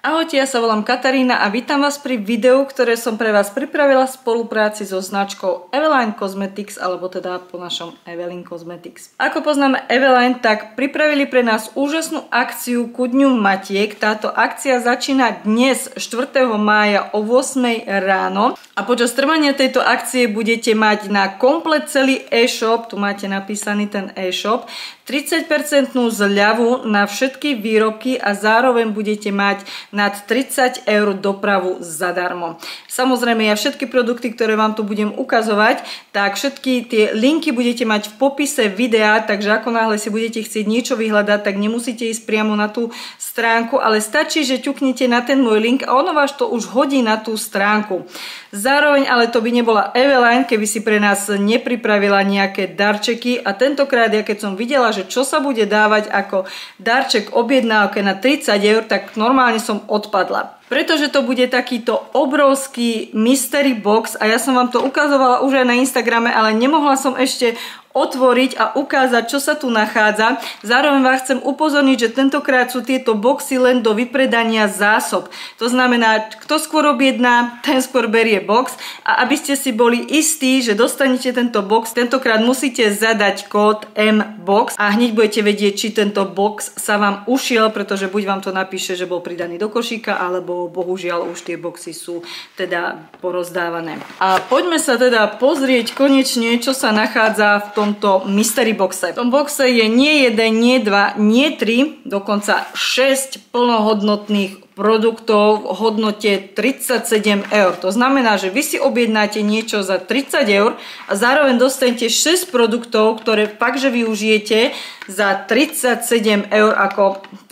Ahojte, ja sa volám Katarína a vítam vás pri videu, ktoré som pre vás pripravila v spolupráci so značkou Eveline Cosmetics, alebo teda po našom Evelyn Cosmetics. Ako poznáme Eveline, tak pripravili pre nás úžasnú akciu ku Dňu Matiek. Táto akcia začína dnes 4. mája o 8 ráno a počas trvania tejto akcie budete mať na komplet celý e-shop, tu máte napísaný ten e-shop, 30% zľavu na všetky výrobky a zároveň budete mať nad 30 eur dopravu zadarmo. Samozrejme, ja všetky produkty, ktoré vám tu budem ukazovať, tak všetky tie linky budete mať v popise videa, takže ako náhle si budete chcieť niečo vyhľadať, tak nemusíte ísť priamo na tú stránku, ale stačí, že ťuknete na ten môj link a ono vás to už hodí na tú stránku. Zároveň ale to by nebola Eveline, keby si pre nás nepripravila nejaké darčeky a tentokrát, ja keď som videla, že čo sa bude dávať ako darček objednávke na 30 eur, tak normálne som odpadla. Pretože to bude takýto obrovský mystery box a ja som vám to ukazovala už aj na Instagrame, ale nemohla som ešte otvoriť a ukázať, čo sa tu nachádza. Zároveň vás chcem upozorniť, že tentokrát sú tieto boxy len do vypredania zásob. To znamená, kto skôr objedná, ten skôr berie box a aby ste si boli istí, že dostanete tento box, tentokrát musíte zadať kód MBOX a hneď budete vedieť, či tento box sa vám ušiel, pretože buď vám to napíše, že bol pridaný do košíka, alebo bohužiaľ už tie boxy sú teda porozdávané. A poďme sa teda pozrieť konečne, čo sa nachádza v tomto mystery boxe. V tom boxe je nie 1, nie 2, nie 3, dokonca 6 plnohodnotných produktov v hodnote 37 eur. To znamená, že vy si objednáte niečo za 30 eur a zároveň dostanete 6 produktov, ktoré fakt, že využijete za 37 eur.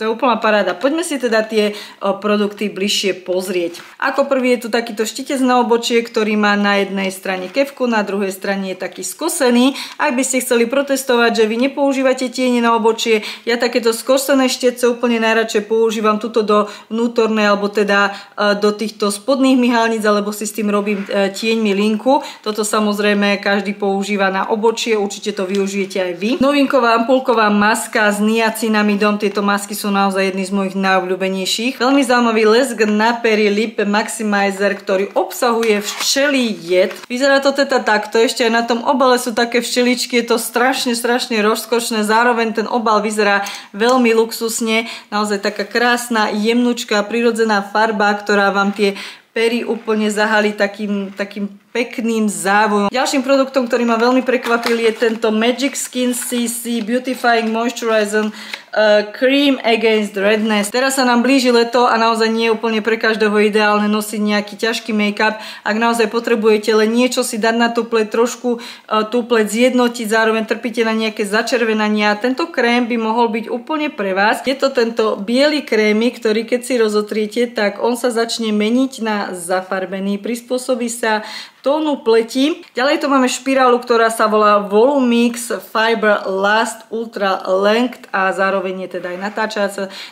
To je úplná paráda. Poďme si teda tie produkty bližšie pozrieť. Ako prvý je tu takýto štitec na obočie, ktorý má na jednej strane kefku, na druhej strane je taký skosený. Ak by ste chceli protestovať, že vy nepoužívate tiene na obočie, ja takéto skosené štece úplne najradšej používam tuto do vnútornej alebo teda do týchto spodných myhalníc, alebo si s tým robím tieňmi linku. Toto samozrejme každý používa na obočie, určite to využijete aj vy. Novinková ampulková maska s niacinamidom, tieto masky sú naozaj jedny z mojich najobľúbenejších. Veľmi zaujímavý lesk na pery Lip Maximizer, ktorý obsahuje včelí jed. Vyzerá to teda takto, ešte aj na tom obale sú také včeličky, je to strašne rozkošné, zároveň ten obal vyzerá veľmi luxusne, naozaj taká krásna, jemnúčka, prirodzená farba, ktorá vám tie pery úplne zahalí takým pekným závojom. Ďalším produktom, ktorý ma veľmi prekvapil, je tento Magic Skin CC Beautifying Moisturizer Cream Against Redness. Teraz sa nám blíži leto a naozaj nie je úplne pre každého ideálne nosiť nejaký ťažký make-up. Ak naozaj potrebujete len niečo si dať na tú pleť, trošku tú pleť zjednotiť, zároveň trpíte na nejaké začervenania, tento krém by mohol byť úplne pre vás. Je to tento biely krémik, ktorý keď si rozotriete, tak on sa začne meniť na zafarbený, prispôsobí sa tónu pleti. Ďalej tu máme špirálu, ktorá sa volá Volumix Fiber Last Ultra Length a zároveň je teda aj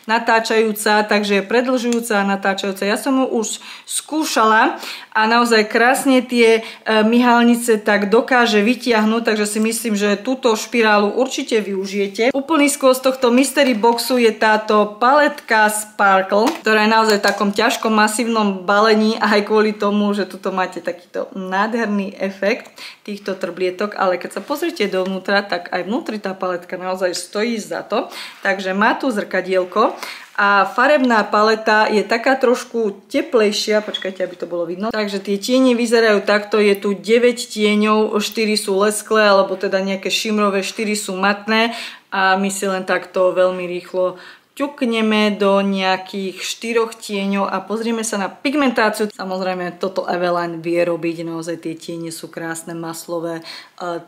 natáčajúca, takže je predĺžujúca a natáčajúca. Ja som ju už skúšala a naozaj krásne tie myhalnice tak dokáže vytiahnuť, takže si myslím, že túto špirálu určite využijete. Úplný skôs tohto mystery boxu je táto paletka Sparkle, ktorá je naozaj v takom ťažkom masívnom balení a aj kvôli tomu, že tuto máte takýto nádherný efekt týchto trblietok, ale keď sa pozrite dovnútra, tak aj vnútri tá paletka naozaj stojí za to. Takže má tu zrkadielko a farebná paleta je taká trošku teplejšia, počkajte, aby to bolo vidno. Takže tie tiene vyzerajú takto, je tu 9 tieňov, 4 sú lesklé, alebo teda nejaké šimrové, 4 sú matné a my si len takto veľmi rýchlo ťukneme do nejakých 4 tieňov a pozrieme sa na pigmentáciu. Samozrejme, toto Eveline vie robiť, naozaj tie tiene sú krásne, maslové,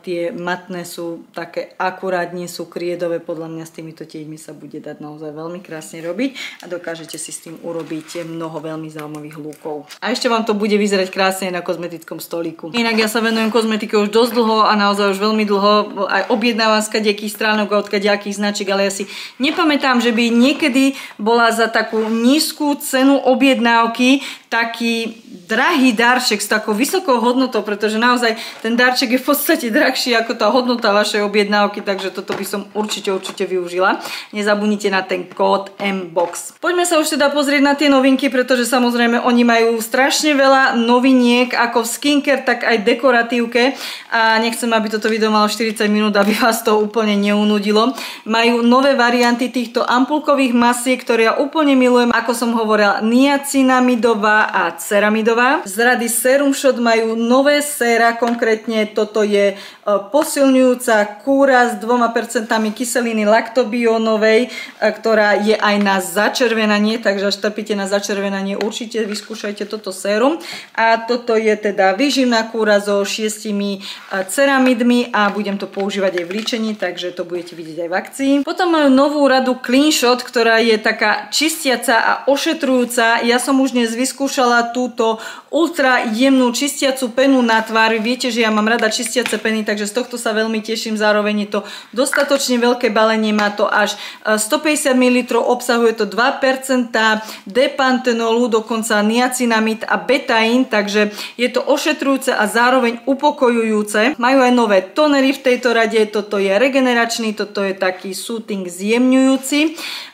tie matné sú také akurát, nie sú kriedové, podľa mňa s týmito tieňmi sa bude dať naozaj veľmi krásne robiť a dokážete si s tým urobiť mnoho veľmi zaujímavých lúkov. A ešte vám to bude vyzerať krásne na kozmetickom stolíku. Inak ja sa venujem kozmetike už dosť dlho a naozaj už veľmi dlho aj objednávam z kadejakých stránok a od kadejakých značiek, ale ja si nepamätám, že by niekedy bola za takú nízku cenu objednávky taký drahý darček s takou vysokou hodnotou, pretože naozaj ten darček je v podstate drahší ako tá hodnota vašej objednávky, takže toto by som určite využila. Nezabudnite na ten kód MBOX. Poďme sa už teda pozrieť na tie novinky, pretože samozrejme oni majú strašne veľa noviniek, ako v skincare, tak aj dekoratívke a nechcem, aby toto video malo 40 minút, aby vás to úplne neunudilo. Majú nové varianty týchto ampulkových masiek, ktoré ja úplne milujem, ako som hovorila, niacinamidová a ceramidová. Z rady Serum Shot majú nové séra, konkrétne toto je posilňujúca kúra s 2% kyseliny laktobionovej, ktorá je aj na začervenanie, takže až trpíte na začervenanie, určite vyskúšajte toto sérum. A toto je teda výživná kúra so 6 ceramidmi a budem to používať aj v líčení, takže to budete vidieť aj v akcii. Potom majú novú radu Clean Shot, ktorá je taká čistiaca a ošetrujúca. Ja som už dnes vyskúšala túto ultra jemnú čistiacu penu na tvár. Viete, že ja mám rada čistiace peny, takže z tohto sa veľmi teším. Zároveň je to dostatočne veľké balenie, má to až 150 ml, obsahuje to 2% depantenolu, dokonca niacinamid a betain, takže je to ošetrujúce a zároveň upokojujúce. Majú aj nové tonery v tejto rade, toto je regeneračný, toto je taký soothing zjemňujúci.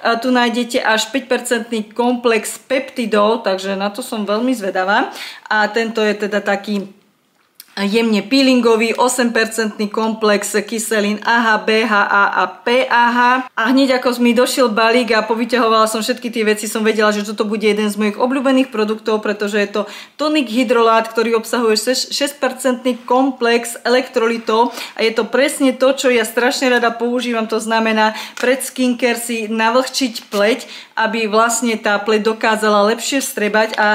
Tu nájdete až 5% komplex peptidov, takže na to som veľmi zvedavá. A tento je teda taký jemne peelingový, 8% komplex kyselín AHA, BHA a PAH. A hneď ako mi došiel balík a povyťahovala som všetky tie veci, som vedela, že toto bude jeden z mojich obľúbených produktov, pretože je to tonik hydrolát, ktorý obsahuje 6% komplex elektrolitov a je to presne to, čo ja strašne rada používam, to znamená pred skincare si navlhčiť pleť, aby vlastne tá pleť dokázala lepšie vstrebať a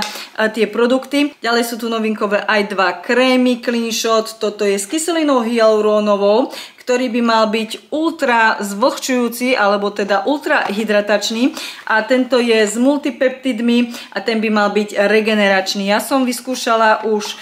tie produkty. Ďalej sú tu novinkové aj dva krémy Clean Shot, toto je s kyselinou hyalurónovou, ktorý by mal byť ultra zvlhčujúci alebo teda ultra hydratačný a tento je s multipeptidmi a ten by mal byť regeneračný. Ja som vyskúšala už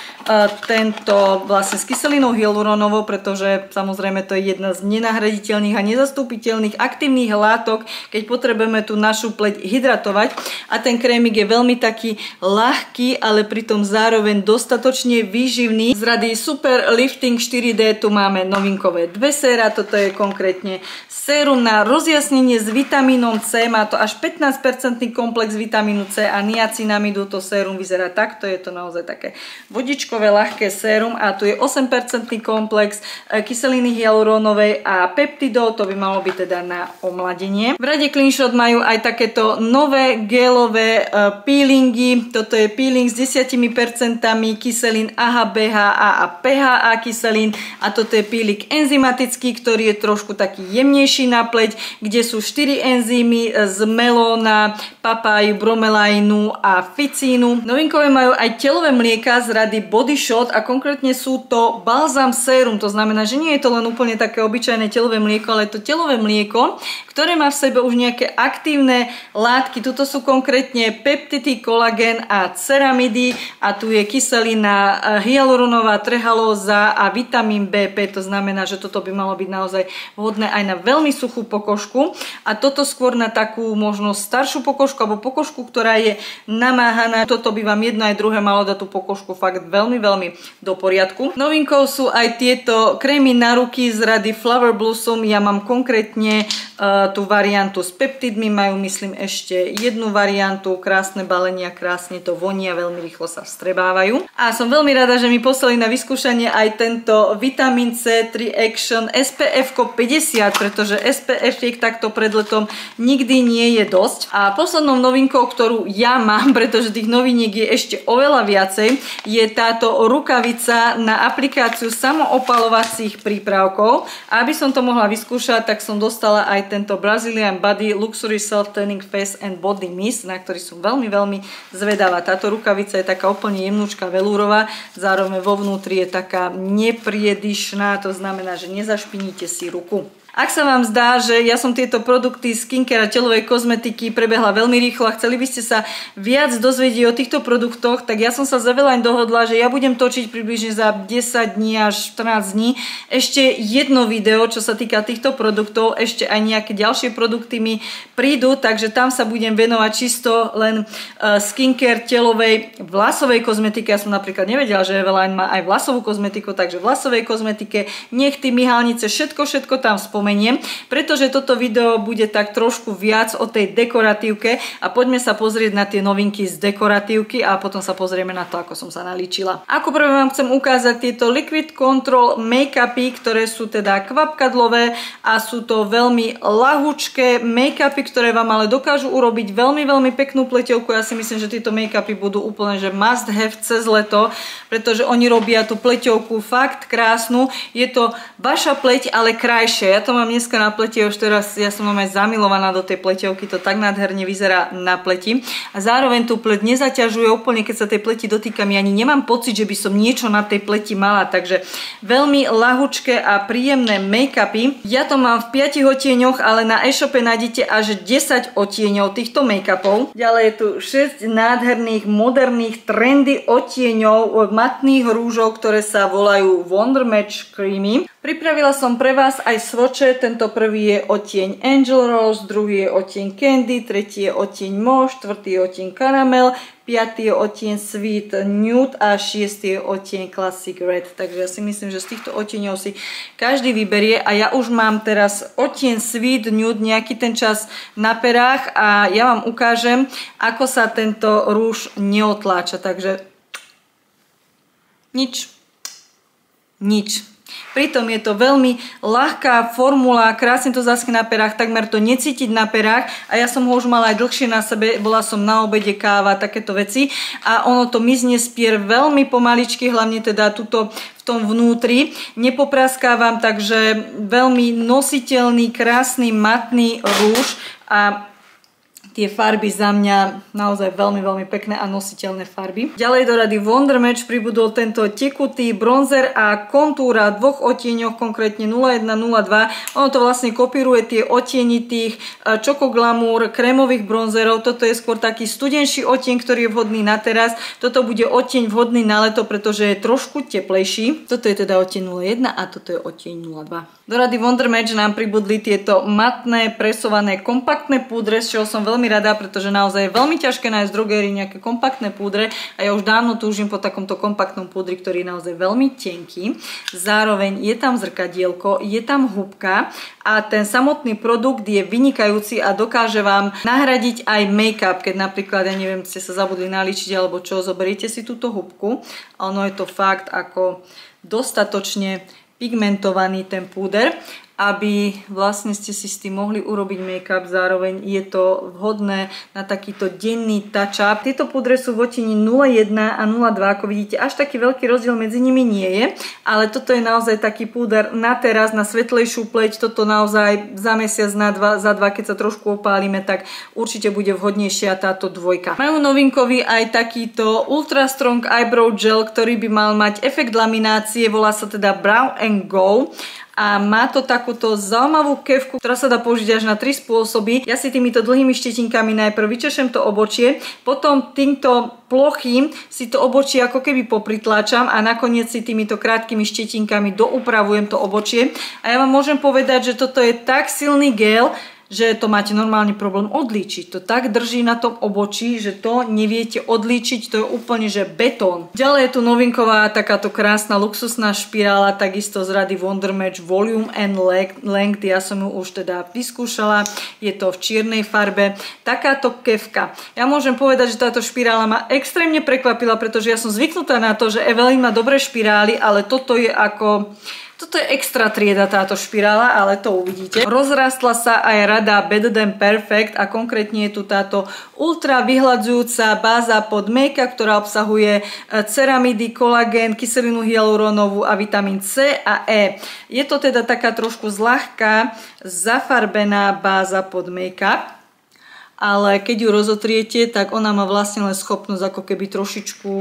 tento vlastne s kyselinou hyalurónovou, pretože samozrejme to je jedna z nenahraditeľných a nezastupiteľných aktívnych látok, keď potrebujeme tú našu pleť hydratovať a ten krémik je veľmi taký ľahký, ale pritom zároveň dostatočne výživný. Z rady Super Lifting 4D tu máme novinkové dve séra, toto je konkrétne sérum na rozjasnenie s vitamínom C, má to až 15% komplex vitamínu C a niacinamidu, to sérum vyzerá takto, je to naozaj také vodičkové ľahké sérum a tu je 8% komplex kyseliny hyalurónovej a peptidov, to by malo byť teda na omladenie. V rade Clean Shot majú aj takéto nové gelové peelingy, toto je peeling s 10% kyselín AHA, BHA a PHA kyselín a toto je peeling enzymatický, ktorý je trošku taký jemnejší na pleť, kde sú 4 enzymy z melóna, papáju, bromelainu a ficínu. Novinkové majú aj telové mlieka z rady Body Shot a konkrétne sú to balzam sérum, to znamená, že nie je to len úplne také obyčajné telové mlieko, ale je to telové mlieko, ktoré má v sebe už nejaké aktívne látky. Tuto sú konkrétne peptidy, kolagén a ceramidy a tu je kyselina hyaluronová, trehalóza a vitamín B5, to znamená, že toto by malo byť naozaj vhodné aj na veľmi suchú pokožku a toto skôr na takú možno staršiu pokožku alebo pokožku, ktorá je namáhaná. Toto by vám jedno aj druhé malo dať tú pokožku fakt veľmi do poriadku. Novinkou sú aj tieto krémy na ruky z rady Flower Blossom. Ja mám konkrétne tú variantu s peptidmi, majú myslím ešte jednu variantu, krásne balenia, krásne to vonia, veľmi rýchlo sa vstrebávajú. A som veľmi rada, že mi poslali na vyskúšanie aj tento vitamín C3 Action SPF 50, pretože SPF takto pred letom nikdy nie je dosť. A poslednou novinkou, ktorú ja mám, pretože tých noviniek je ešte oveľa viacej, je táto rukavica na aplikáciu samoopalovacích prípravkov. A aby som to mohla vyskúšať, tak som dostala aj tento Brazilian Body Luxury Self-Tanning Face and Body Mist, na ktorý som veľmi zvedavá. Táto rukavica je taká úplne jemnúčka velúrová, zároveň vo vnútri je taká nepriedyšná, to znamená, že nezašpiníte si ruku. Ak sa vám zdá, že ja som tieto produkty skincare a telovej kozmetiky prebehla veľmi rýchlo a chceli by ste sa viac dozvedieť o týchto produktoch, tak ja som sa s Eveline dohodla, že ja budem točiť približne za 10 dní až 14 dní ešte jedno video, čo sa týka týchto produktov, ešte aj nejaké ďalšie produkty mi prídu, takže tam sa budem venovať čisto len skincare, telovej, vlasovej kozmetike. Ja som napríklad nevedela, že Eveline má aj vlasovú kozmetiku, takže vlasovej kozmetike, nechty, myhalnice, všetko tam spomeniem, pretože toto video bude tak trošku viac o tej dekoratívke a poďme sa pozrieť na tie novinky z dekoratívky a potom sa pozrieme na to, ako som sa nalíčila. Ako prvé vám chcem ukázať tieto Liquid Control make-upy, ktoré sú teda kvapkadlové a sú to veľmi ľahučké make-upy, ktoré vám ale dokážu urobiť veľmi peknú pleťovku. Ja si myslím, že tieto make-upy budú úplne že must have cez leto, pretože oni robia tú pleťovku fakt krásnu. Je to vaša pleť, ale krajšie. Ja to mám dneska na pleti, už teraz ja som aj zamilovaná do tej pleťovky, to tak nádherne vyzerá na pleti. A zároveň tú pleť nezaťažuje úplne, keď sa tej pleti dotýkam. Ja ani nemám pocit, že by som niečo na tej pleti mala, takže veľmi ľahučké a príjemné make-upy. Ja to mám v 5 odtieňoch, ale na e-shope nájdete až 10 odtieňov týchto make-upov. Ďalej je tu 6 nádherných, moderných, trendy odtieňov matných rúžov, ktoré sa volajú Wonder Match Creamy. Pripravila som pre vás aj svoče, tento prvý je odtieň Angel Rose, druhý je odtieň Candy, tretí je odtieň Mauve, štvrtý je odtieň Caramel, piatý je odtieň Sweet Nude a šiestý je odtieň Classic Red. Takže ja si myslím, že z týchto odtieňov si každý vyberie a ja už mám teraz odtieň Sweet Nude nejaký ten čas na perách a ja vám ukážem, ako sa tento rúž neotláča. Takže nič. Pritom je to veľmi ľahká formula, krásne to zaschne na perách, takmer to necítiť na perách a ja som ho už mala aj dlhšie na sebe, bola som na obede, káva, takéto veci a ono to mizne z pier veľmi pomaličky, hlavne teda tuto v tom vnútri. Nepopraskávam, takže veľmi nositeľný, krásny, matný rúž a tie farby za mňa naozaj veľmi pekné a nositeľné farby. Ďalej do rady Wonder Match pribudol tento tekutý bronzer a kontúra v dvoch odtieňoch, konkrétne 01, 02. Ono to vlastne kopíruje tie odtienitých Choco Glamour krémových bronzerov. Toto je skôr taký studenší odtieň, ktorý je vhodný na teraz. Toto bude odtieň vhodný na leto, pretože je trošku teplejší. Toto je teda odtieň 01 a toto je odtieň 02. Do rady Wonder Match nám pribudli tieto matné, presované, kompaktné púdre, z čoho som veľmi rada, pretože naozaj je veľmi ťažké nájsť v drogérii nejaké kompaktné púdre a ja už dávno túžim po takomto kompaktnom púdri, ktorý je naozaj veľmi tenký. Zároveň je tam zrkadielko, je tam húbka a ten samotný produkt je vynikajúci a dokáže vám nahradiť aj make-up, keď napríklad, ja neviem, ste sa zabudli nalíčiť alebo čo, zoberiete si túto húbku a ono je to fakt ako dostatočne pigmentovaný ten púder, aby vlastne ste si s tým mohli urobiť make-up. Zároveň je to vhodné na takýto denný touch-up. Tieto púdre sú v odtieni 01 a 02, ako vidíte, až taký veľký rozdiel medzi nimi nie je, ale toto je naozaj taký púder na teraz, na svetlejšiu pleť. Toto naozaj za mesiac, za dva, keď sa trošku opálime, tak určite bude vhodnejšia táto dvojka. Majú novinkový aj takýto Ultra Strong Eyebrow Gel, ktorý by mal mať efekt laminácie, volá sa teda Brow and Go. A má to takúto zaujímavú kefku, ktorá sa dá použiť až na 3 spôsoby. Ja si týmito dlhými štetinkami najprv vyčešem to obočie, potom týmto plochým si to obočie ako keby popritláčam a nakoniec si týmito krátkými štetinkami doupravujem to obočie. A ja vám môžem povedať, že toto je tak silný gel, že to máte normálne problém odlíčiť. To tak drží na tom obočí, že to neviete odlíčiť, to je úplne že betón. Ďalej je tu novinková takáto krásna luxusná špirála, takisto z rady Wonder Match Volume and Length. Ja som ju už teda vyskúšala, je to v čiernej farbe. Takáto kefka. Ja môžem povedať, že táto špirála ma extrémne prekvapila, pretože ja som zvyknutá na to, že Eveline má dobré špirály, ale toto je ako... Toto je extra trieda táto špirála, ale to uvidíte. Rozrastla sa aj rada Better Than Perfect a konkrétne je tu táto ultra vyhľadzujúca báza pod make-up, ktorá obsahuje ceramidy, kolagén, kyselinu hyalurónovú a vitamín C a E. Je to teda taká trošku zľahká zafarbená báza pod make-up. ale keď ju rozotriete, tak ona má vlastne len schopnosť ako keby trošičku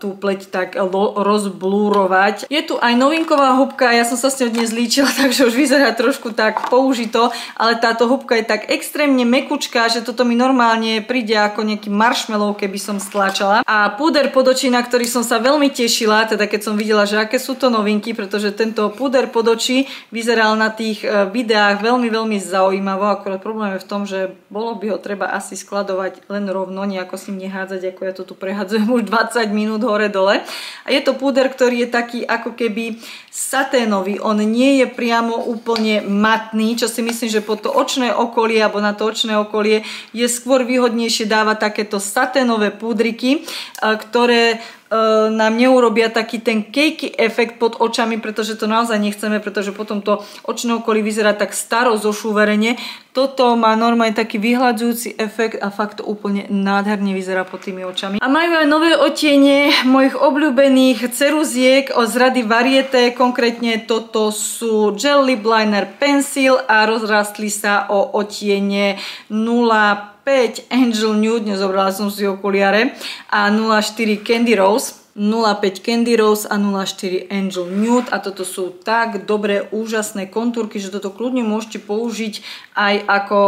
tú pleť tak rozblúrovať. Je tu aj novinková húbka, ja som sa s ňou dnes líčila, takže už vyzerá trošku tak použito, ale táto húbka je tak extrémne mekučká, že toto mi normálne príde ako nejaký marshmallow, keby som stláčala. A púder pod oči, na ktorý som sa veľmi tešila, teda keď som videla, že aké sú to novinky, pretože tento púder pod oči vyzeral na tých videách veľmi, veľmi zaujímavo, akorát problém je v tom, že bolo by ho treba asi skladovať len rovno, nejako si nehádzať, ako ja to tu prehádzujem už 20 minút hore-dole. A je to púder, ktorý je taký ako keby saténový. On nie je priamo úplne matný, čo si myslím, že pod to očné okolie alebo na to očné okolie je skôr výhodnejšie dávať takéto saténové púdriky, ktoré nám neurobia taký ten cakey efekt pod očami, pretože to naozaj nechceme, pretože potom to očné okolie vyzerá tak staro zošúverene. Toto má normálne taký vyhľadzujúci efekt a fakt to úplne nádherne vyzerá pod tými očami. A majú aj nové odtiene mojich obľúbených ceruziek z rady Varieté, konkrétne toto sú Gel Lip Liner Pencil a rozrastli sa o odtiene 05 Angel Nude, nezobrala som si okuliare, a 04 Candy Rose. 05 Candy Rose a 04 Angel Nude a toto sú tak dobré, úžasné kontúrky, že toto kľudne môžete použiť aj ako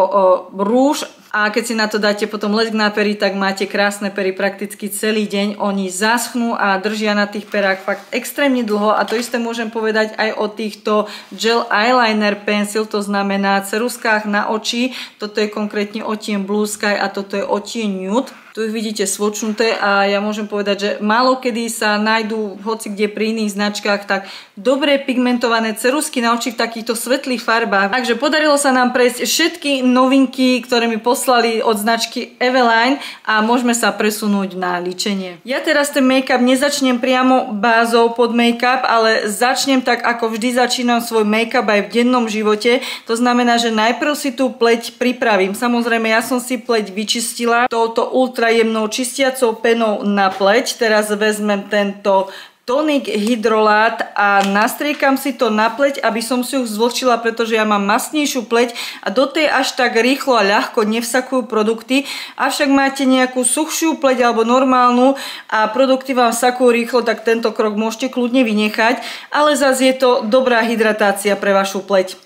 rúž. A keď si na to dáte potom lesk na pery, tak máte krásne pery prakticky celý deň. Oni zaschnú a držia na tých perách fakt extrémne dlho. A to isté môžem povedať aj o týchto Gel Eyeliner Pencil, to znamená ceruskách na oči. Toto je konkrétne odtieň Blue Sky a toto je odtieň Nude. Tu ich vidíte svočnuté a ja môžem povedať, že málo kedy sa nájdú hoci kde pri iných značkách tak dobre pigmentované cerusky na oči v takýchto svetlých farbách. Takže podarilo sa nám prejsť všetky novinky, ktoré mi poslali od značky Eveline a môžeme sa presunúť na líčenie. Ja teraz ten make-up nezačnem priamo bázou pod make-up, ale začnem tak, ako vždy začínam svoj make-up aj v dennom živote. To znamená, že najprv si tú pleť pripravím. Samozrejme, ja som si pleť vyčistila touto ultra jemnou čistiacou penou na pleť. Teraz vezmem tento Tonic Hydrolát a nastriekam si to na pleť, aby som si ju zvlhčila, pretože ja mám masnejšiu pleť a do tej až tak rýchlo a ľahko nevsakujú produkty. Avšak máte nejakú suchšiu pleť alebo normálnu a produkty vám vsakujú rýchlo, tak tento krok môžete kľudne vynechať, ale zase je to dobrá hydratácia pre vašu pleť.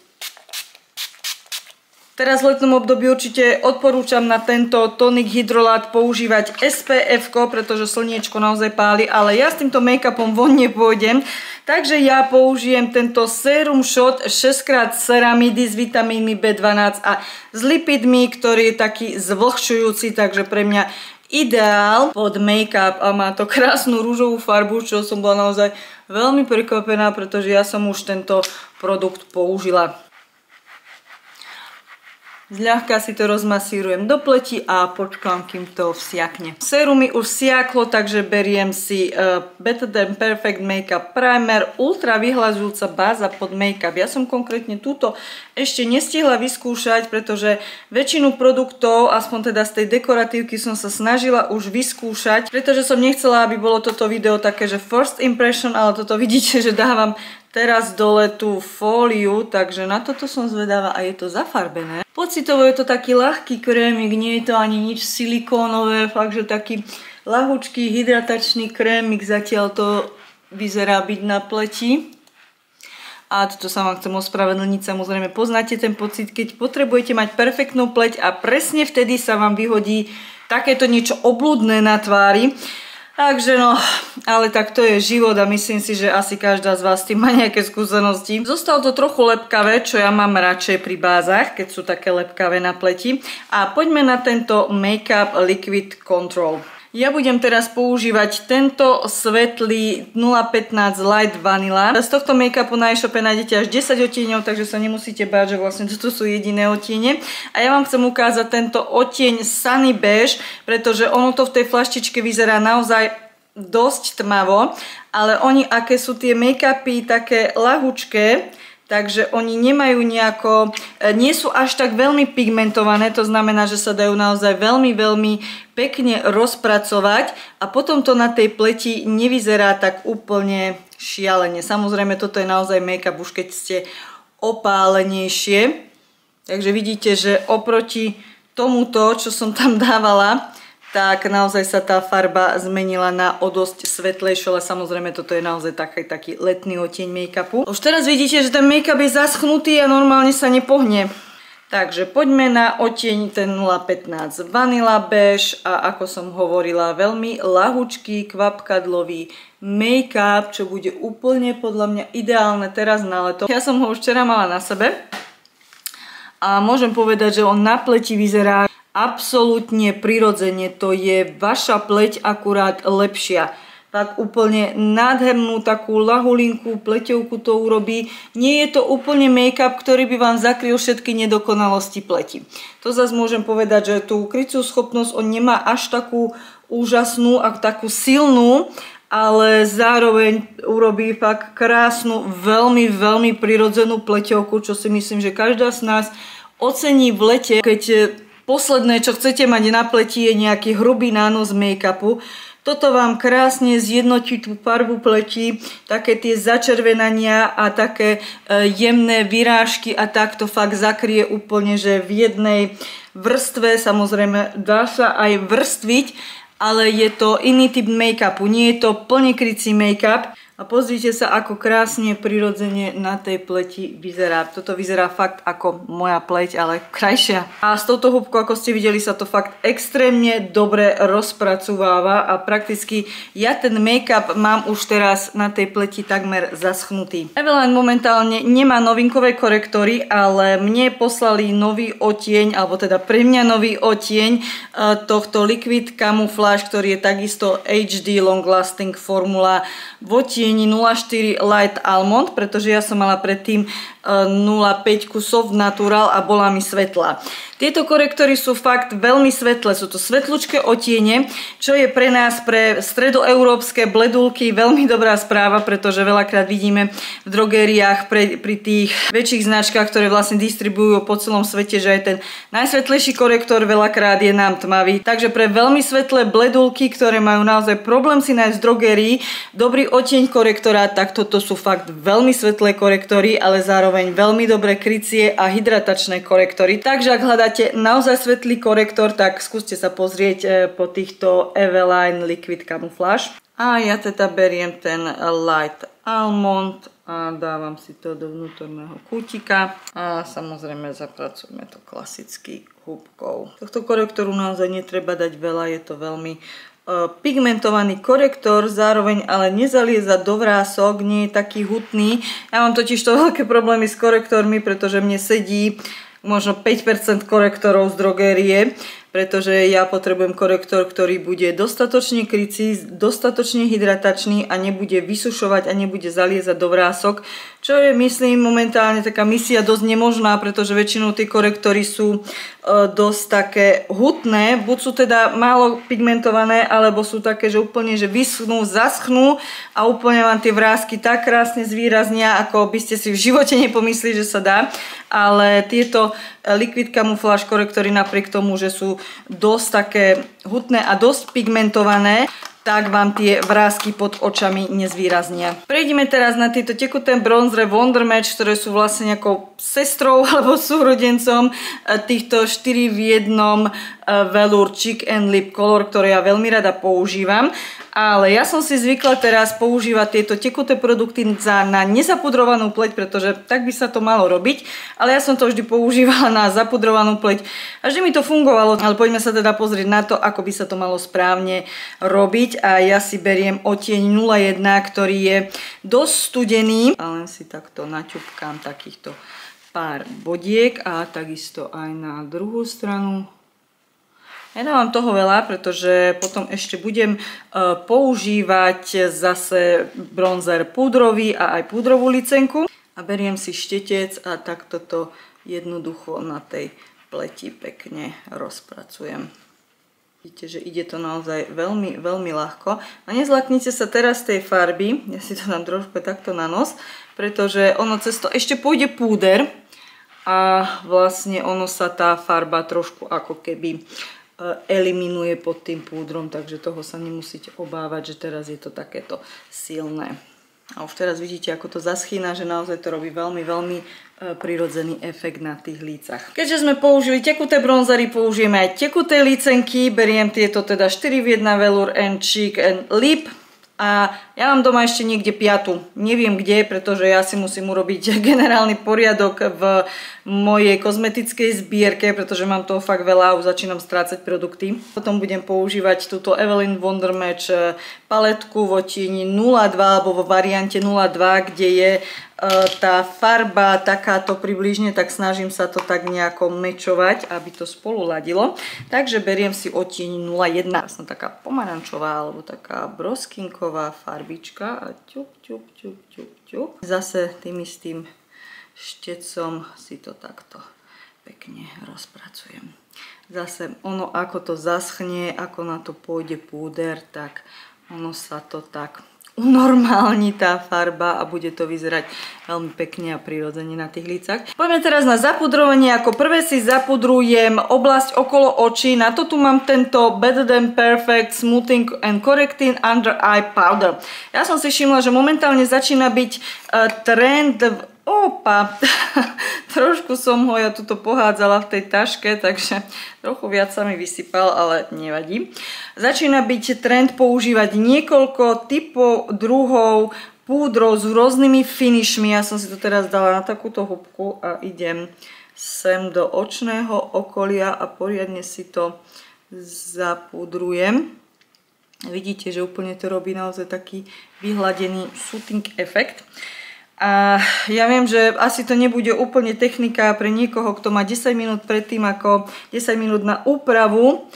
Teraz v letnom období určite odporúčam na tento Tonic Hydrolát používať SPF, pretože slniečko naozaj páli, ale ja s týmto make-upom von nepôjdem. Takže ja použijem tento Serum Shot 6x ceramidy s vitamínmi B12 a s lipidmi, ktorý je taký zvlhčujúci, takže pre mňa ideál pod make-up a má to krásnu rúžovú farbu, čo som bola naozaj veľmi prekvapená, pretože ja som už tento produkt použila. Zľahka si to rozmasírujem do pleti a počkám, kým to vsiakne. Sérum mi už vsiaklo, takže beriem si Better Than Perfect Makeup Primer, ultra vyhľadzujúca báza pod make-up. Ja som konkrétne túto ešte nestihla vyskúšať, pretože väčšinu produktov, aspoň teda z tej dekoratívky, som sa snažila už vyskúšať, pretože som nechcela, aby bolo toto video také, že first impression, ale toto vidíte, že dávam teraz dole tú fóliu, takže na toto som zvedavá a je to zafarbené. Pocitovo je to taký ľahký krémik, nie je to ani nič silikónové, fakt, že taký ľahučký hydratačný krémik, zatiaľ to vyzerá byť na pleti. A toto sa vám chcem ospravedlniť, samozrejme poznáte ten pocit, keď potrebujete mať perfektnú pleť a presne vtedy sa vám vyhodí takéto niečo obludné na tvári. Takže no, ale tak to je život a myslím si, že asi každá z vás tým má nejaké skúsenosti. Zostalo to trochu lepkavé, čo ja mám radšej pri bázach, keď sú také lepkavé na pleti. A poďme na tento Makeup Liquid Control. Ja budem teraz používať tento svetlý 015 Light Vanilla. Z tohto make-upu na e-shope nájdete až 10 odtieňov, takže sa nemusíte báť, že vlastne toto sú jediné odtiene. A ja vám chcem ukázať tento odtieň Sunny Beige, pretože ono to v tej flaštičke vyzerá naozaj dosť tmavo, ale oni, aké sú tie make-upy také ľahučké, takže oni nemajú nejako, nie sú až tak veľmi pigmentované, to znamená, že sa dajú naozaj veľmi, veľmi pekne rozpracovať a potom to na tej pleti nevyzerá tak úplne šialene. Samozrejme, toto je naozaj make-up už keď ste opálenejšie. Takže vidíte, že oproti tomuto, čo som tam dávala, tak naozaj sa tá farba zmenila na o dosť svetlejšiu, ale samozrejme toto je naozaj taký letný odtieň make-upu. Už teraz vidíte, že ten make-up je zaschnutý a normálne sa nepohne. Takže poďme na odtieň ten 015 Vanilla Beige a ako som hovorila, veľmi ľahučký, kvapkadlový make-up, čo bude úplne podľa mňa ideálne teraz na leto. Ja som ho už včera mala na sebe a môžem povedať, že on na pleti vyzerá absolútne prirodzene. To je vaša pleť, akurát lepšia. Tak úplne nádhernú takú ľahulinku, pleťovku to urobí. Nie je to úplne make-up, ktorý by vám zakryl všetky nedokonalosti pleti. To zase môžem povedať, že tú kryciu schopnosť on nemá až takú úžasnú a takú silnú, ale zároveň urobí fakt krásnu, veľmi, veľmi prirodzenú pleťovku, čo si myslím, že každá z nás ocení v lete, keď posledné, čo chcete mať na pleti, je nejaký hrubý nános make-upu. Toto vám krásne zjednotí tú farbu pleti, také tie začervenania a také jemné vyrážky a takto fakt zakrie úplne, že v jednej vrstve, samozrejme dá sa aj vrstviť, ale je to iný typ make-upu, nie je to plne krycí make-up. A pozrite sa, ako krásne prirodzene na tej pleti vyzerá. Toto vyzerá fakt ako moja pleť, ale krajšia. A s touto húbkou, ako ste videli, sa to fakt extrémne dobre rozpracováva a prakticky ja ten make-up mám už teraz na tej pleti takmer zaschnutý. Eveline momentálne nemá novinkové korektory, ale mne poslali nový odtieň, alebo teda pre mňa nový odtieň tohto Liquid Camouflage, ktorý je takisto HD Long Lasting formula v odtieni 04 Light Almond, pretože ja som mala predtým 0,5 Soft Natural a bola mi svetlá. Tieto korektory sú fakt veľmi svetlé, sú to svetlučké odtiene, čo je pre nás, pre stredoeurópske bledulky veľmi dobrá správa, pretože veľakrát vidíme v drogériách pri tých väčších značkách, ktoré vlastne distribujú po celom svete, že aj ten najsvetlejší korektor veľakrát je nám tmavý. Takže pre veľmi svetlé bledulky, ktoré majú naozaj problém si nájsť v drogérii dobrý odtieň korektora, tak toto sú fakt veľmi svetlé korektory, ale zároveň veľmi dobré krycie a hydratačné korektory. Takže ak hľadáte naozaj svetlý korektor, tak skúste sa pozrieť po týchto Eveline Liquid Camouflage. A ja teda beriem ten Light Almond a dávam si to do vnútorného kútika a samozrejme zapracujeme to klasicky húbkou. Tohto korektoru naozaj netreba dať veľa, je to veľmi pigmentovaný korektor, zároveň ale nezalieza do vrások, nie je taký hutný. Ja mám totiž to veľké problémy s korektormi, pretože mne sedí možno 5% korektorov z drogérie, pretože ja potrebujem korektor, ktorý bude dostatočne krycí, dostatočne hydratačný a nebude vysušovať a nebude zaliezať do vrások, čo je, myslím, momentálne taká misia dosť nemožná, pretože väčšinou tie korektory sú dosť také hutné, buď sú teda málo pigmentované, alebo sú také, že úplne že vyschnú, zaschnú a úplne vám tie vrásky tak krásne zvýraznia, ako by ste si v živote nepomysleli, že sa dá. Ale tieto Liquid Camouflage korektory napriek tomu, že sú dosť také hutné a dosť pigmentované, tak vám tie vrásky pod očami nezvýraznia. Prejdeme teraz na tieto tekuté bronzere Wonder Match, ktoré sú vlastne nejakou sestrou alebo súrodencom týchto 4 v 1 Velour Cheek and Lip Color, ktoré ja veľmi rada používam. Ale ja som si zvykla teraz používať tieto tekuté produkty na nezapudrovanú pleť, pretože tak by sa to malo robiť. Ale ja som to vždy používala na zapudrovanú pleť a vždy mi to fungovalo. Ale poďme sa teda pozrieť na to, ako by sa to malo správne robiť. A ja si beriem odtieň 01, ktorý je dosť studený. A len si takto naťupkám takýchto pár bodiek a takisto aj na druhú stranu. Nedávam toho veľa, pretože potom ešte budem používať zase bronzer púdrový a aj púdrovú licenku. A beriem si štetec a takto to jednoducho na tej pleti pekne rozpracujem. Vidíte, že ide to naozaj veľmi, veľmi ľahko. A nezlaknite sa teraz tej farby, ja si to dám trošku takto na nos, pretože ono cez to ešte pôjde púder a vlastne ono sa tá farba trošku ako keby eliminuje pod tým púdrom, takže toho sa nemusíte obávať, že teraz je to takéto silné. A už teraz vidíte, ako to zaschýna, že naozaj to robí veľmi, veľmi prirodzený efekt na tých lícach. Keďže sme použili tekuté bronzery, použijeme aj tekuté lícenky. Beriem tieto teda 4 v 1 Velour and Cheek and Lip. A ja mám doma ešte niekde 5. Neviem kde, pretože ja si musím urobiť generálny poriadok v mojej kozmetickej zbierke, pretože mám toho fakt veľa a už začínam strácať produkty. Potom budem používať túto Evelyn Wonder Match paletku v odtieni 02 alebo vo variante 02, kde je tá farba takáto približne, tak snažím sa to tak nejako mečovať, aby to spolu ladilo. Takže beriem si odtieň 01. Som taká pomarančová alebo taká broskinková farbička a ťup, ťup, ťup, ťup, ťup. Zase tým istým štecom si to takto pekne rozpracujem. Zase ono, ako to zaschne, ako na to pôjde púder, tak ono sa to tak unormálni tá farba a bude to vyzerať veľmi pekne a prirodzene na tých lícach. Poďme teraz na zapudrovanie. Ako prvé si zapudrujem oblasť okolo očí. Na to tu mám tento Better Than Perfect Smoothing and Correcting Under Eye Powder. Ja som si všimla, že momentálne začína byť trend Opa, trošku som ho ja tuto pohádzala v tej taške, takže trochu viac sa mi vysypal, ale nevadí. Začína byť trend používať niekoľko typov, druhov púdrov s rôznymi finishmi. Ja som si to teraz dala na takúto húbku a idem sem do očného okolia a poriadne si to zapudrujem. Vidíte, že úplne to robí naozaj taký vyhladený soothing efekt. A ja viem, že asi to nebude úplne technika pre niekoho, kto má 10 minút predtým ako 10 minút na úpravu,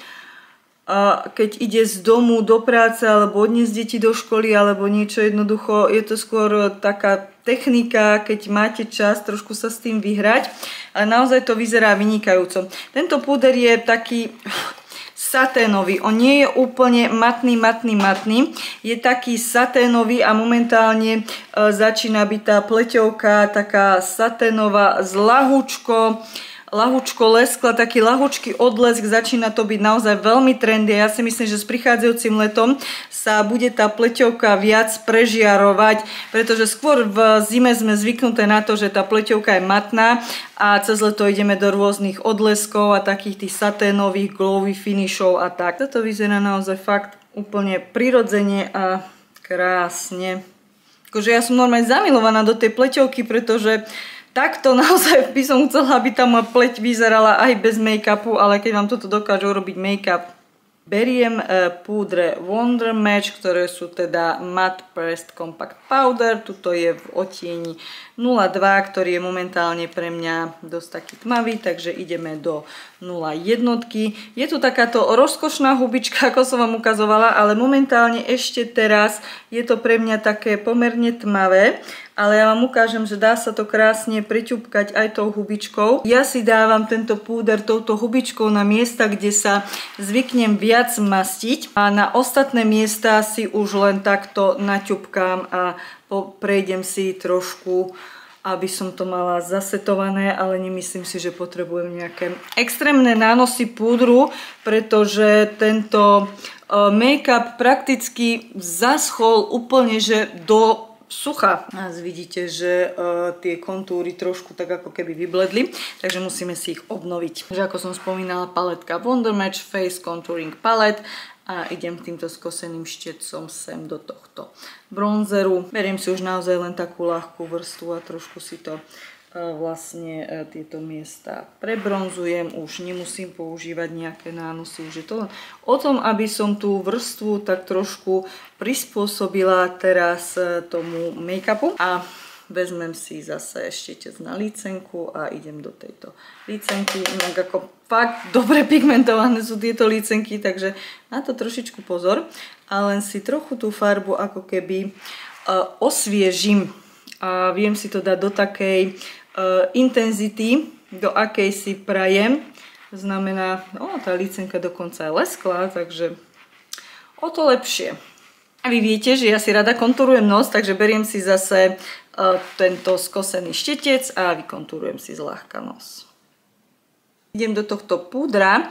keď ide z domu do práce alebo odniesť deti do školy alebo niečo jednoducho. Je to skôr taká technika, keď máte čas trošku sa s tým vyhrať, ale naozaj to vyzerá vynikajúco. Tento púder je taký saténový. On nie je úplne matný. Je taký saténový a momentálne začína byť tá pleťovka taká saténová z ľahučko leskla, taký ľahučký odlesk, začína to byť naozaj veľmi trendy. Ja si myslím, že s prichádzajúcim letom sa bude tá pleťovka viac prežiarovať, pretože skôr v zime sme zvyknuté na to, že tá pleťovka je matná a cez leto ideme do rôznych odleskov a takých tých saténových glowy finishov a tak. Toto vyzerá naozaj fakt úplne prirodzene a krásne. Akože ja som normálne zamilovaná do tej pleťovky, pretože takto naozaj by som chcela, aby tá moja pleť vyzerala aj bez make-upu, ale keď vám toto dokáže urobiť make-up. Beriem púdre Wonder Match, ktoré sú teda Matte Pressed Compact Powder. Tuto je v odtieni 02, ktorý je momentálne pre mňa dosť taký tmavý, takže ideme do 01. Je tu takáto rozkošná hubička, ako som vám ukazovala, ale momentálne ešte teraz je to pre mňa také pomerne tmavé. Ale ja vám ukážem, že dá sa to krásne priťupkať aj tou hubičkou. Ja si dávam tento púder touto hubičkou na miesta, kde sa zvyknem viac mastiť. A na ostatné miesta si už len takto naťupkám a prejdem si trošku, aby som to mala zasetované, ale nemyslím si, že potrebujem nejaké extrémne nánosy púdru, pretože tento make-up prakticky zaschol úplne, že do sucha. A vidíte, že tie kontúry trošku tak ako keby vybledli, takže musíme si ich obnoviť. Takže ako som spomínala, paletka Wonder Match Face Contouring Palette a idem týmto skoseným štecom sem do tohto bronzeru. Beriem si už naozaj len takú ľahkú vrstvu a trošku si to vlastne tieto miesta prebronzujem, už nemusím používať nejaké nánosy, už je to len o tom, aby som tú vrstvu tak trošku prispôsobila teraz tomu make-upu a vezmem si zase štečec na lícenku a idem do tejto lícenky. Inak ako fakt dobre pigmentované sú tieto lícenky, takže na to trošičku pozor a len si trochu tú farbu ako keby osviežim a viem si to dať do takej intenzity, do akej si prajem. To znamená, tá lícenka dokonca je lesklá, takže o to lepšie. A vy viete, že ja si rada kontúrujem nos, takže beriem si zase tento skosený štetec a vykontúrujem si zľahka nos. Idem do tohto púdra,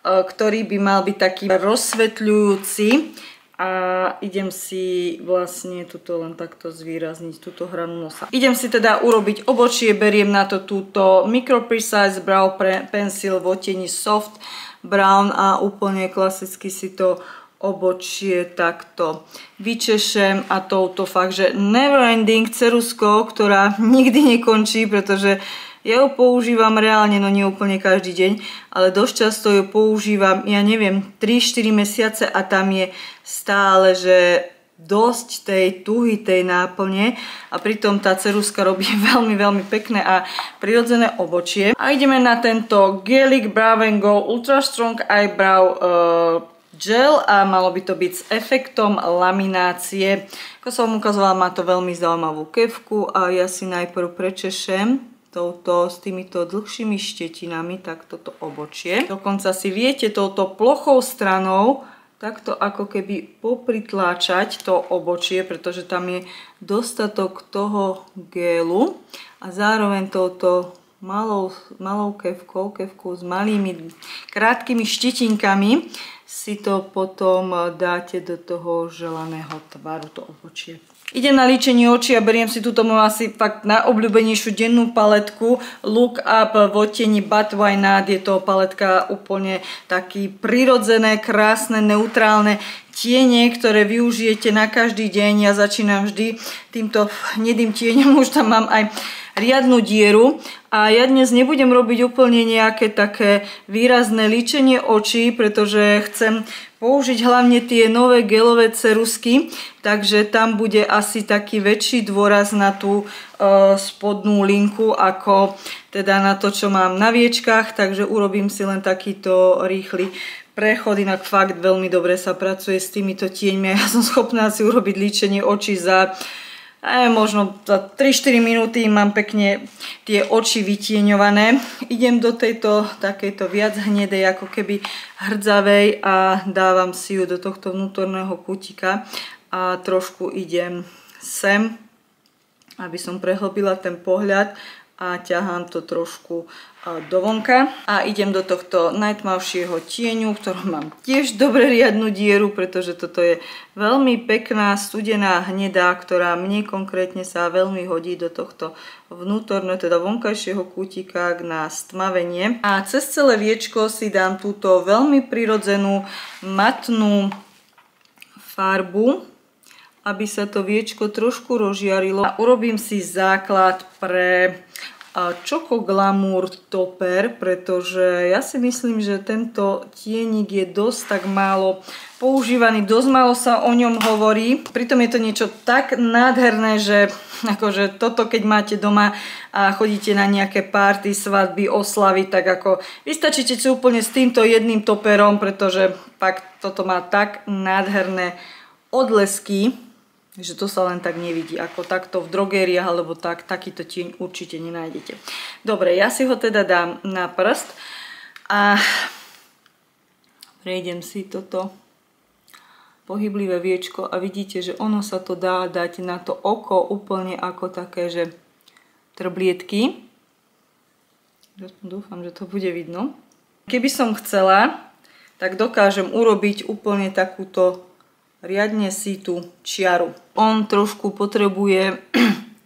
ktorý by mal byť taký rozsvetľujúci a idem si vlastne tuto len takto zvýrazniť túto hranu nosa. Idem si teda urobiť obočie, beriem na to túto Micro Precise Brow Pencil v odtieni Soft Brown a úplne klasicky si to obočie takto vyčešem a touto fakt, že neverending ceruzkou, ktorá nikdy nekončí, pretože ja ju používam reálne, no nie úplne každý deň, ale dosť často ju používam, ja neviem, 3-4 mesiace a tam je stále, že dosť tej tuhy, tej náplne a pritom tá ceruzka robí veľmi, veľmi pekné a prirodzené obočie. A ideme na tento Gelic Brow & Go Ultra Strong Eyebrow Gel a malo by to byť s efektom laminácie. Ako som ukazovala, má to veľmi zaujímavú kefku a ja si najprv prečešem s týmito dlhšími štetinami, tak toto obočie. Dokonca si viete touto plochou stranou takto ako keby popritláčať to obočie, pretože tam je dostatok toho gélu a zároveň touto malou kefkou s malými krátkými štetinkami si to potom dáte do toho želaného tvaru, to obočie. Idem na líčenie očí a beriem si túto moju asi fakt najobľúbenejšiu dennú paletku Look Up v odtieni But Why Not. Je to paletka úplne taký prirodzené, krásne, neutrálne tiene, ktoré využijete na každý deň. Ja začínam vždy týmto hnedým tieňom, už tam mám aj riadnu dieru a ja dnes nebudem robiť úplne nejaké také výrazné líčenie očí, pretože chcem použiť hlavne tie nové gelové ceruzky, takže tam bude asi taký väčší dôraz na tú spodnú linku ako teda na to, čo mám na viečkách, takže urobím si len takýto rýchly prechod, inak fakt veľmi dobre sa pracuje s týmito tieňmi. Ja som schopná si urobiť líčenie očí za možno za 3-4 minúty mám pekne tie oči vytieňované. Idem do tejto takejto viac hnedej, ako keby hrdzavej a dávam si ju do tohto vnútorného kútika a trošku idem sem, aby som prehlbila ten pohľad a ťahám to trošku dovonka a idem do tohto najtmavšieho tieňu, v ktorom mám tiež dobre riadnu dieru, pretože toto je veľmi pekná studená hnedá, ktorá mne konkrétne sa veľmi hodí do tohto vnútorného, teda vonkajšieho kútika na stmavenie. A cez celé viečko si dám túto veľmi prirodzenú matnú farbu, aby sa to viečko trošku rozžiarilo. A urobím si základ pre Choco Glamour Topper, pretože ja si myslím, že tento tienik je dosť tak málo používaný, dosť málo sa o ňom hovorí. Pritom je to niečo tak nádherné, že akože toto keď máte doma a chodíte na nejaké party, svadby, oslavy, tak ako vystačíte si úplne s týmto jedným toperom, pretože fakt toto má tak nádherné odlesky, že to sa len tak nevidí, ako takto v drogériách, alebo takýto tieň určite nenájdete. Dobre, ja si ho teda dám na prst a prejdem si toto pohyblivé viečko a vidíte, že ono sa to dá dať na to oko úplne ako také, že trblietky. Dúfam, že to bude vidno. Keby som chcela, tak dokážem urobiť úplne takúto riadne sitú čiaru. On trošku potrebuje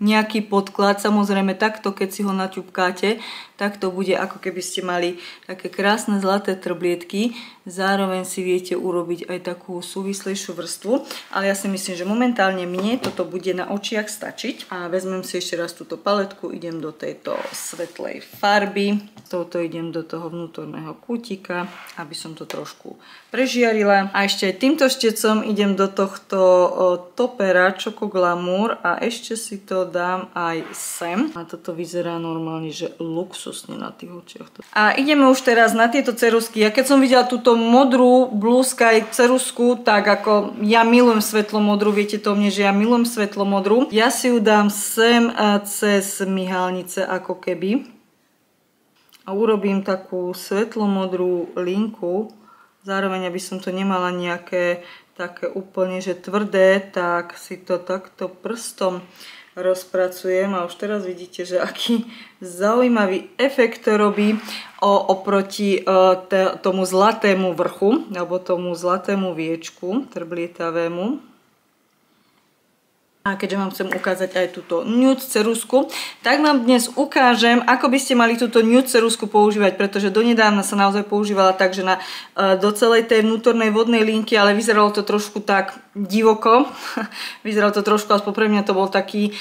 nejaký podklad, samozrejme takto, keď si ho naťupkáte, tak to bude ako keby ste mali také krásne zlaté trblietky, zároveň si viete urobiť aj takú súvislejšiu vrstvu, ale ja si myslím, že momentálne mne toto bude na očiach stačiť a vezmem si ešte raz túto paletku, idem do tejto svetlej farby, touto idem do toho vnútorného kútika, aby som to trošku prežiarila a ešte aj týmto štecom idem do tohto topera Choco Glamour a ešte si to dám aj sem a toto vyzerá normálne, že luxusne na tých očiach. A ideme už teraz na tieto ceruzky. Ja keď som videla túto modrú Blue Sky ceruzku, tak ako ja milujem svetlomodrú, viete to o mne, že ja milujem svetlomodrú. Ja si ju dám sem cez myhalnice ako keby a urobím takú svetlomodrú linku. Zároveň, aby som to nemala nejaké také úplne, že tvrdé, tak si to takto prstom rozpracujem a už teraz vidíte, že aký zaujímavý efekt to robí oproti tomu zlatému vrchu alebo tomu zlatému viečku trblietavému. A keďže vám chcem ukázať aj túto nude ceruzku, tak vám dnes ukážem, ako by ste mali túto nude ceruzku používať, pretože donedávna sa naozaj používala tak, že do celej tej vnútornej vodnej linky, ale vyzeralo to trošku tak divoko. Vyzeralo to trošku, aspoň pre mňa to bol taký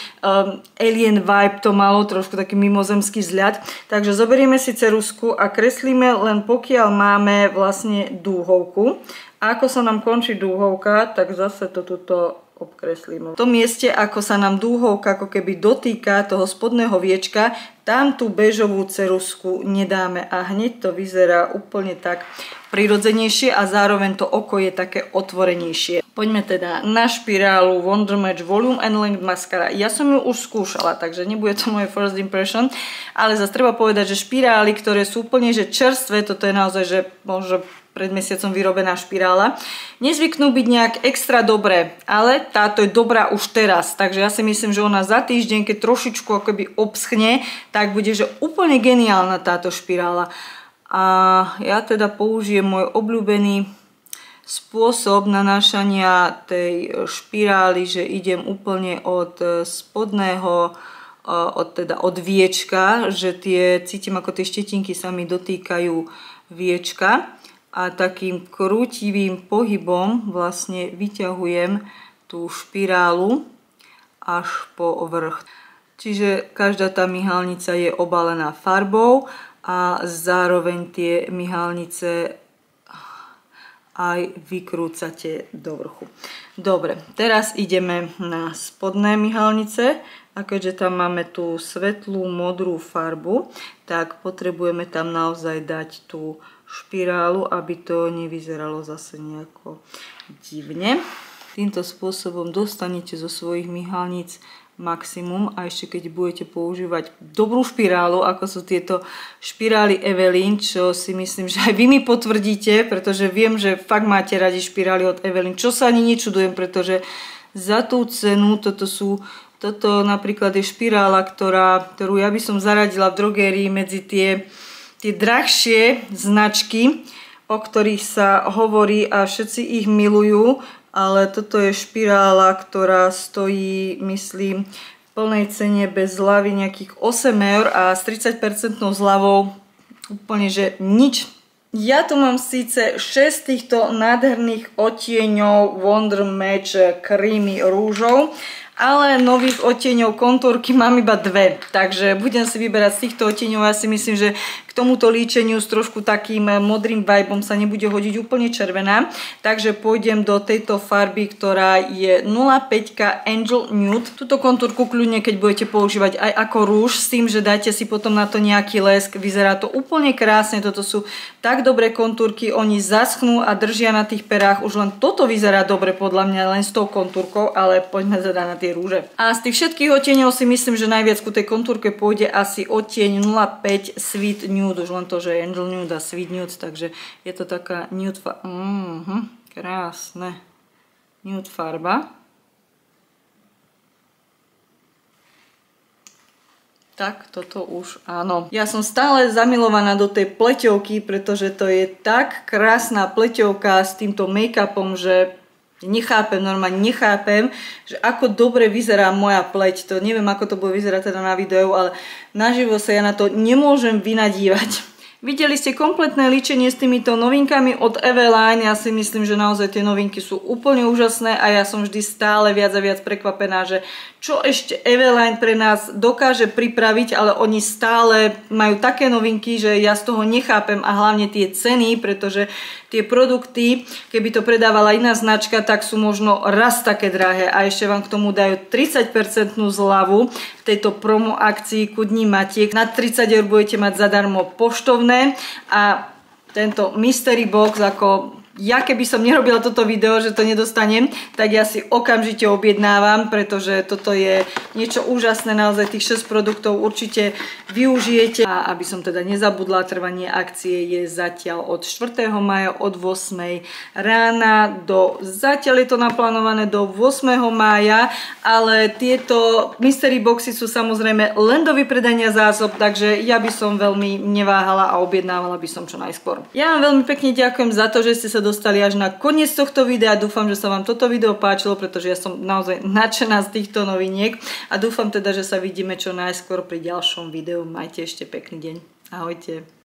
alien vibe, to malo trošku taký mimozemský vzhľad. Takže zoberieme si ceruzku a kreslíme len pokiaľ máme vlastne dúhovku. A ako sa nám končí dúhovka, tak zase to tuto obkreslím. V tom mieste, ako sa nám dúhovka ako keby dotýka toho spodného viečka, tam tú bežovú ceruzku nedáme a hneď to vyzerá úplne tak prirodzenejšie a zároveň to oko je také otvorenejšie. Poďme teda na špirálu Wonder Match Volume and Length Mascara. Ja som ju už skúšala, takže nebude to moje first impression, ale zase treba povedať, že špirály, ktoré sú úplne že čerstvé, toto je naozaj, že možno pred mesiacom vyrobená špirála, nezvyknú byť nejak extra dobré, ale táto je dobrá už teraz, takže ja si myslím, že ona za týždeň, keď trošičku akoby obschne, tak bude, že úplne geniálna táto špirála. A ja teda použijem môj obľúbený spôsob nanášania tej špirály, že idem úplne od spodného, od viečka, že cítim, ako tie štetinky sa mi dotýkajú viečka. A takým krútivým pohybom vlastne vyťahujem tú špirálu až po vrch. Čiže každá tá myhalnica je obalená farbou a zároveň tie myhalnice aj vykrúcate do vrchu. Dobre, teraz ideme na spodné myhalnice a keďže tam máme tú svetlú modrú farbu, tak potrebujeme tam naozaj dať tú špirálu, aby to nevyzeralo zase nejako divne. Týmto spôsobom dostanete zo svojich myhalníc maximum a ešte keď budete používať dobrú špirálu, ako sú tieto špirály Evelyn, čo si myslím, že aj vy mi potvrdíte, pretože viem, že fakt máte radi špirály od Evelyn, čo sa ani nečudujem, pretože za tú cenu toto napríklad je špirála, ktorú ja by som zaradila v drogérii medzi tie drahšie značky, o ktorých sa hovorí a všetci ich milujú, ale toto je špirála, ktorá stojí, myslím, v plnej cene bez zľavy nejakých 8 eur a s 30% zľavou úplne, že nič. Ja tu mám síce 6 týchto nádherných odtieňov Wonder Match Creamy rúžov, ale nových odtieňov kontúrky mám iba 2, takže budem si vyberať z týchto odtieňov. Ja si myslím, že k tomuto líčeniu s trošku takým modrým vibeom sa nebude hodiť úplne červená, takže pôjdem do tejto farby, ktorá je 05 Angel Nude. Túto kontúrku kľudne, keď budete používať aj ako rúž, s tým, že dáte si potom na to nejaký lesk, vyzerá to úplne krásne. Toto sú tak dobré kontúrky, oni zaschnú a držia na tých perách, už len toto vyzerá dobre podľa mňa len s tou kontúrkou, ale poďme teda na tie rúže. A z tých všetkých odtieňov si myslím, že najviac ku tej kontúrke pôjde asi odtieň 05 Sweet Nude, už len to, že je Angel Nude a Sweet Nude, takže je to taká nude krásne nude farba. Tak, toto už áno. Ja som stále zamilovaná do tej pleťovky, pretože to je tak krásna pleťovka s týmto make-upom, že normálne nechápem, že ako dobre vyzerá moja pleť. To neviem, ako to bude vyzerať teda na videu, ale naživo sa ja na to nemôžem vynadívať. Videli ste kompletné líčenie s týmito novinkami od Eveline. Ja si myslím, že naozaj tie novinky sú úplne úžasné a ja som vždy stále viac a viac prekvapená, že čo ešte Eveline pre nás dokáže pripraviť, ale oni stále majú také novinky, že ja z toho nechápem a hlavne tie ceny, pretože tie produkty, keby to predávala iná značka, tak sú možno raz také drahé a ešte vám k tomu dajú 30% zľavu v tejto promo akcii ku Dni matiek. Na 30 eur budete mať zadarmo poštovné a tento mystery box, ako ja keby som nerobila toto video, že to nedostanem, tak ja si okamžite objednávam, pretože toto je niečo úžasné, naozaj tých 6 produktov určite využijete. A aby som teda nezabudla, trvanie akcie je zatiaľ od 4. mája od 8. rána zatiaľ je to naplánované do 8. mája, ale tieto mystery boxy sú samozrejme len do vypredania zásob, takže ja by som veľmi neváhala a objednávala by som čo najskôr. Ja vám veľmi pekne ďakujem za to, že ste sa dostali až na koniec tohto videa. Dúfam, že sa vám toto video páčilo, pretože ja som naozaj nadšená z týchto noviniek a dúfam teda, že sa vidíme čo najskôr pri ďalšom videu. Majte ešte pekný deň. Ahojte.